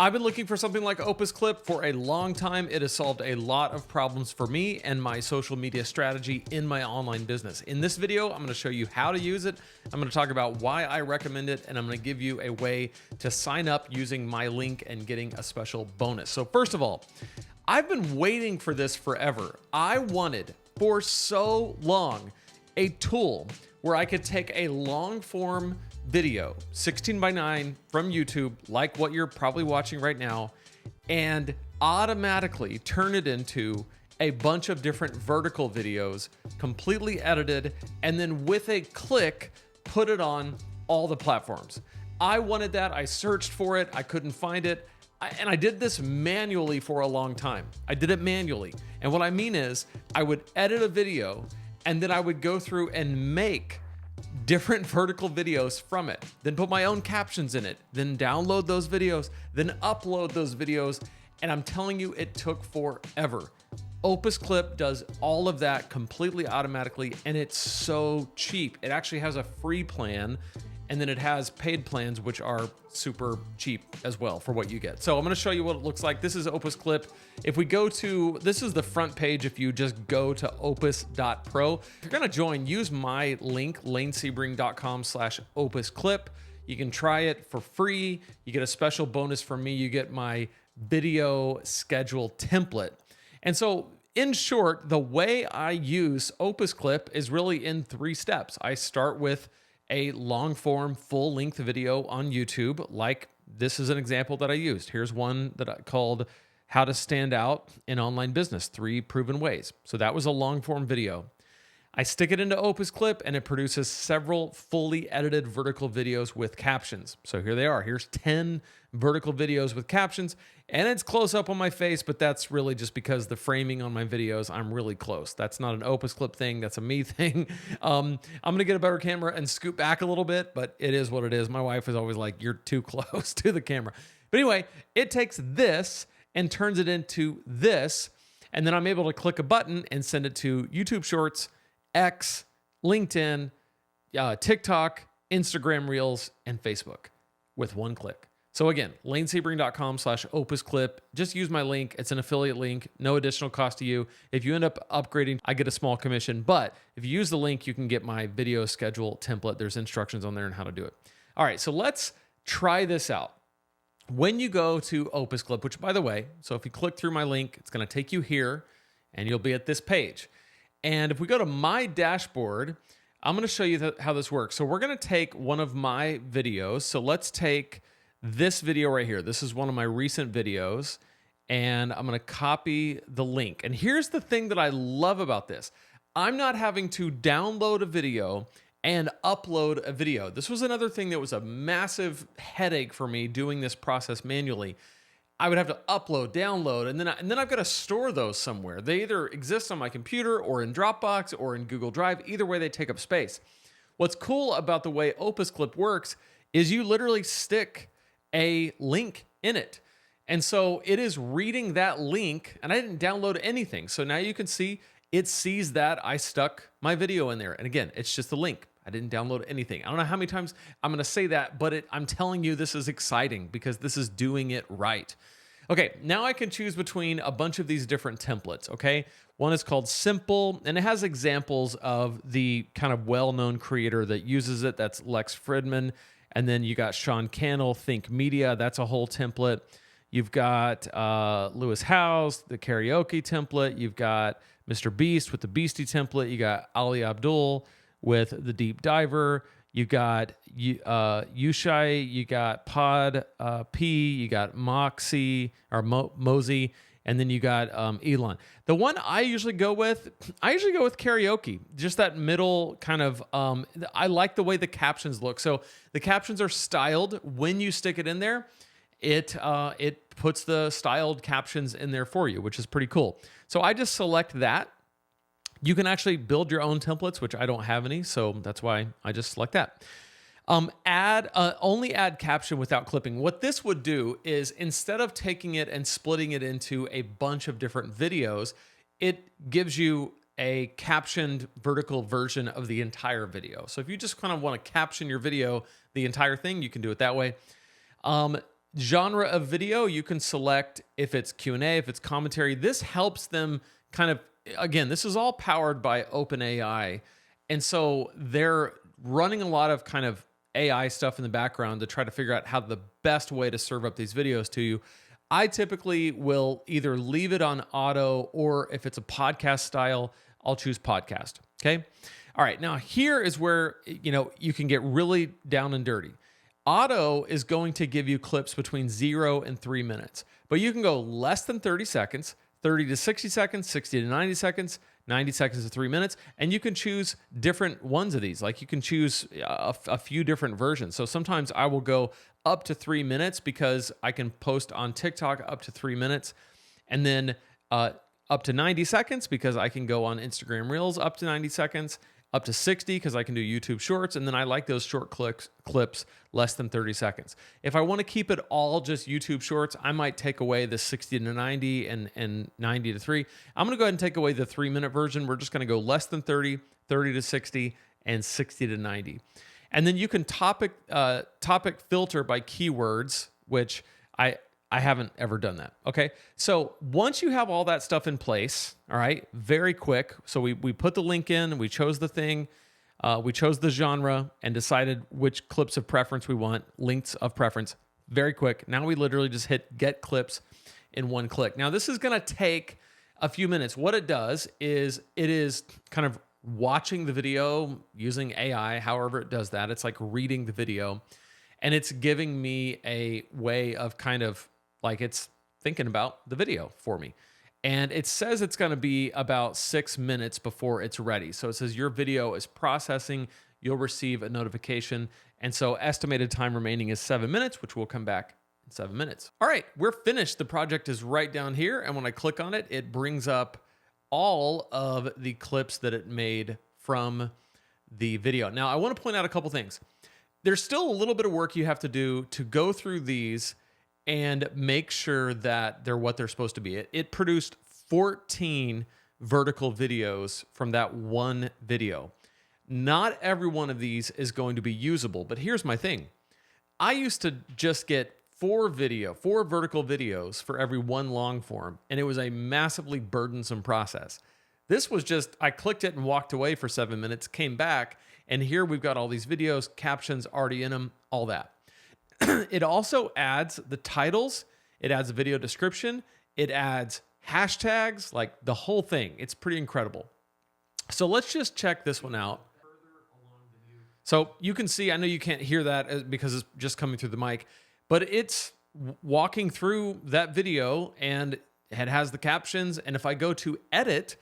I've been looking for something like OpusClip for a long time. It has solved a lot of problems for me and my social media strategy in my online business. In this video, I'm going to show you how to use it. I'm going to talk about why I recommend it, and I'm going to give you a way to sign up using my link and getting a special bonus. So first of all, I've been waiting for this forever. I wanted for so long a tool where I could take a long form video, 16 by 9 from YouTube, like what you're probably watching right now, and automatically turn it into a bunch of different vertical videos, completely edited, and then with a click, put it on all the platforms. I wanted that. I searched for it. I couldn't find it. And I did this manually for a long time. I did it manually. And what I mean is I would edit a video and then I would go through and make different vertical videos from it, then put my own captions in it, then download those videos, then upload those videos. And I'm telling you, it took forever. OpusClip does all of that completely automatically, and it's so cheap. It actually has a free plan, and then it has paid plans, which are super cheap as well for what you get. So I'm gonna show you what it looks like. This is OpusClip. If we go to, this is the front page. If you just go to opus.pro, if you're gonna join, use my link, lanesebring.com/OpusClip. You can try it for free. You get a special bonus from me. You get my video schedule template. And so in short, the way I use OpusClip is really in 3 steps. I start with a long form, full length video on YouTube. Like this is an example that I used. Here's one that I called How to Stand Out in Online Business, 3 Proven Ways. So that was a long form video. I stick it into OpusClip and it produces several fully edited vertical videos with captions. So here they are. Here's 10 vertical videos with captions, and it's close up on my face, but that's really just because the framing on my videos, I'm really close. That's not an OpusClip thing. That's a me thing. I'm going to get a better camera and scoot back a little bit, but it is what it is. My wife is always like, you're too close to the camera. But anyway, it takes this and turns it into this, and then I'm able to click a button and send it to YouTube Shorts, X, LinkedIn, TikTok, Instagram Reels, and Facebook with one click. So again, lanesebring.com/OpusClip. Just use my link. It's an affiliate link, no additional cost to you. If you end up upgrading, I get a small commission. But if you use the link, you can get my video schedule template. There's instructions on there on how to do it. All right, so let's try this out. When you go to OpusClip, which by the way, so if you click through my link, it's going to take you here and you'll be at this page. And if we go to my dashboard, I'm going to show you how this works. So we're going to take one of my videos. So let's take this video right here. This is one of my recent videos, and I'm going to copy the link. And here's the thing that I love about this. I'm not having to download a video and upload a video. This was another thing that was a massive headache for me doing this process manually. I would have to upload, download, and then I've got to store those somewhere. They either exist on my computer or in Dropbox or in Google Drive. Either way, they take up space. What's cool about the way OpusClip works is you literally stick a link in it. And so it is reading that link, and I didn't download anything. So now you can see it sees that I stuck my video in there. And again, it's just a link. I didn't download anything. I don't know how many times I'm going to say that, but I'm telling you this is exciting because this is doing it right. Okay, now I can choose between a bunch of these different templates, okay? One is called Simple, and it has examples of the kind of well-known creator that uses it. That's Lex Fridman. And then you got Sean Cannell, Think Media. That's a whole template. You've got Lewis Howes, the karaoke template. You've got Mr. Beast with the Beastie template. You got Ali Abdul with the Deep Diver. You got Yushai. You got Pod P. You got Moxie or Mosey. And then you got Elon. The one I usually go with karaoke. Just that middle kind of, I like the way the captions look. So the captions are styled. When you stick it in there, it puts the styled captions in there for you, which is pretty cool. So I just select that. You can actually build your own templates, which I don't have any. So that's why I just select that. Only add caption without clipping. What this would do is instead of taking it and splitting it into a bunch of different videos, it gives you a captioned vertical version of the entire video. So if you just kind of want to caption your video, the entire thing, you can do it that way. Genre of video, you can select if it's Q&A, if it's commentary. This helps them kind of, again, this is all powered by OpenAI. And so they're running a lot of kind of AI stuff in the background to try to figure out how the best way to serve up these videos to you. I typically will either leave it on auto, or if it's a podcast style, I'll choose podcast. Okay. All right. Now here is where, you can get really down and dirty. Auto is going to give you clips between 0 and 3 minutes, but you can go less than 30 seconds, 30 to 60 seconds, 60 to 90 seconds, 90 seconds to 3 minutes, and you can choose different ones of these. Like you can choose a few different versions. So sometimes I will go up to 3 minutes because I can post on TikTok up to 3 minutes, and then up to 90 seconds because I can go on Instagram Reels up to 90 seconds, up to 60 because I can do YouTube Shorts, and then I like those short clips less than 30 seconds. If I want to keep it all just YouTube Shorts, I might take away the 60 to 90 and 90 to 3. I'm going to go ahead and take away the 3-minute version. We're just going to go less than 30, 30 to 60, and 60 to 90. And then you can topic filter by keywords, which I haven't ever done that. Okay. So once you have all that stuff in place, all right, very quick. So we put the link in, we chose the thing, we chose the genre and decided which clips of preference we want, links of preference, very quick. Now we literally just hit get clips in one click. Now this is going to take a few minutes. What it does is it is kind of watching the video using AI, however it does that. It's like reading the video, and it's giving me a way of kind of like it's thinking about the video for me. And it says it's going to be about 6 minutes before it's ready. So it says your video is processing, you'll receive a notification. And so estimated time remaining is 7 minutes, which will come back in 7 minutes. All right, we're finished. The project is right down here. And when I click on it, it brings up all of the clips that it made from the video. Now, I want to point out a couple things. There's still a little bit of work you have to do to go through these and make sure that they're what they're supposed to be. It produced 14 vertical videos from that one video. Not every one of these is going to be usable, but here's my thing. I used to just get 4 vertical videos for every one long form, and it was a massively burdensome process. This was just, I clicked it and walked away for 7 minutes, came back, and here we've got all these videos, captions already in them, all that. It also adds the titles, it adds a video description, it adds hashtags, like the whole thing. It's pretty incredible. So let's just check this one out. So you can see, I know you can't hear that because it's just coming through the mic, but it's walking through that video and it has the captions. And if I go to edit,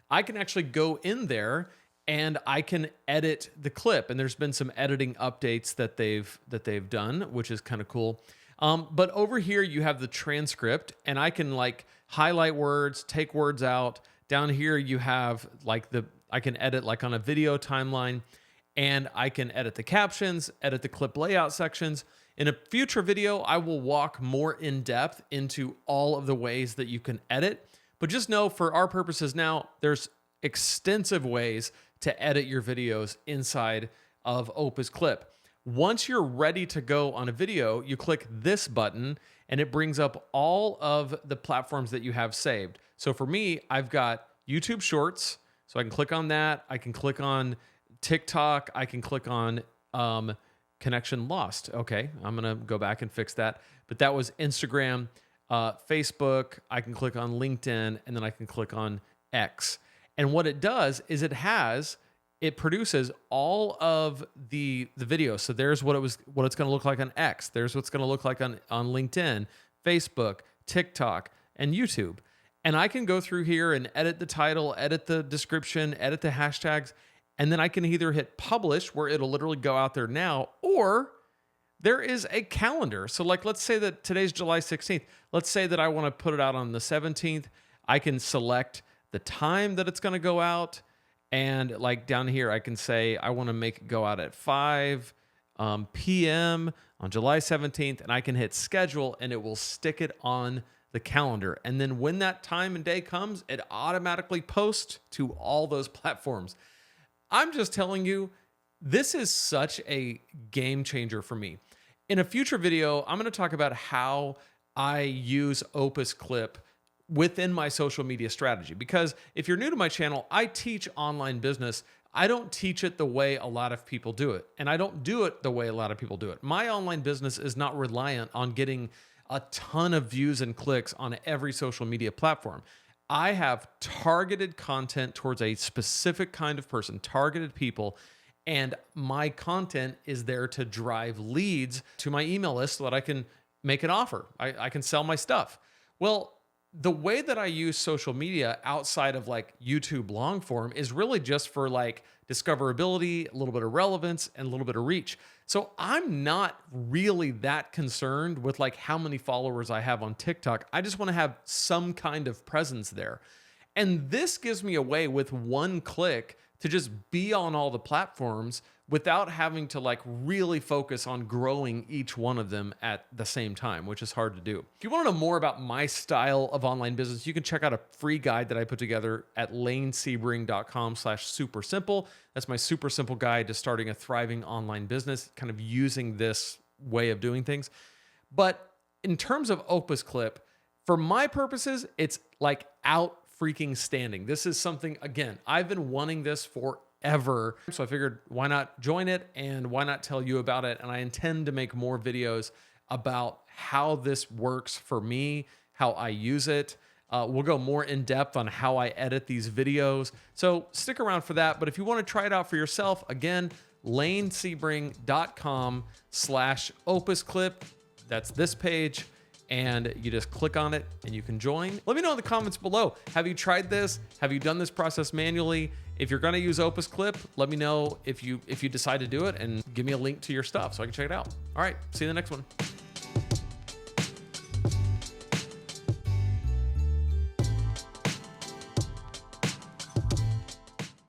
I can actually go in there and I can edit the clip. And there's been some editing updates that they've done, which is kind of cool. But over here you have the transcript, and I can like highlight words, take words out. Down here you have like I can edit like on a video timeline, and I can edit the captions, edit the clip layout sections. In a future video, I will walk more in depth into all of the ways that you can edit. But just know, for our purposes now, there's extensive ways to edit your videos inside of OpusClip. Once you're ready to go on a video, you click this button and it brings up all of the platforms that you have saved. So for me, I've got YouTube Shorts, so I can click on that. I can click on TikTok. I can click on connection lost. Okay, I'm gonna go back and fix that. But that was Instagram, Facebook. I can click on LinkedIn, and then I can click on X. And what it does is it produces all of the videos. So there's what it's going to look like on X. There's what's going to look like on LinkedIn, Facebook, TikTok, and YouTube. And I can go through here and edit the title, edit the description, edit the hashtags, and then I can either hit publish, where it'll literally go out there now, or there is a calendar. So like, let's say that today's July 16th. Let's say that I want to put it out on the 17th. I can select the time that it's going to go out. And like down here, I can say, I want to make it go out at 5 p.m. on July 17th. And I can hit schedule, and it will stick it on the calendar. And then when that time and day comes, it automatically posts to all those platforms. I'm just telling you, this is such a game changer for me. In a future video, I'm going to talk about how I use OpusClip within my social media strategy. Because if you're new to my channel, I teach online business. I don't teach it the way a lot of people do it. And I don't do it the way a lot of people do it. My online business is not reliant on getting a ton of views and clicks on every social media platform. I have targeted content towards a specific kind of person, targeted people, and my content is there to drive leads to my email list so that I can make an offer. I can sell my stuff. Well, the way that I use social media outside of like YouTube long form is really just for like discoverability, a little bit of relevance, and a little bit of reach. So I'm not really that concerned with like how many followers I have on TikTok. I just want to have some kind of presence there. And this gives me a way with one click to just be on all the platforms without having to like really focus on growing each one of them at the same time, which is hard to do. If you want to know more about my style of online business, you can check out a free guide that I put together at lanesebring.com/super simple. That's my super simple guide to starting a thriving online business, kind of using this way of doing things. But in terms of OpusClip, for my purposes, it's like out freaking standing. This is something, again, I've been wanting this forever. So I figured, why not join it and why not tell you about it? And I intend to make more videos about how this works for me, how I use it. We'll go more in depth on how I edit these videos. So stick around for that. But if you want to try it out for yourself, again, lanesebring.com/OpusClip. That's this page. And you just click on it and you can join. Let me know in the comments below. Have you tried this? Have you done this process manually? If you're gonna use OpusClip, let me know if you decide to do it and give me a link to your stuff so I can check it out. All right, see you in the next one.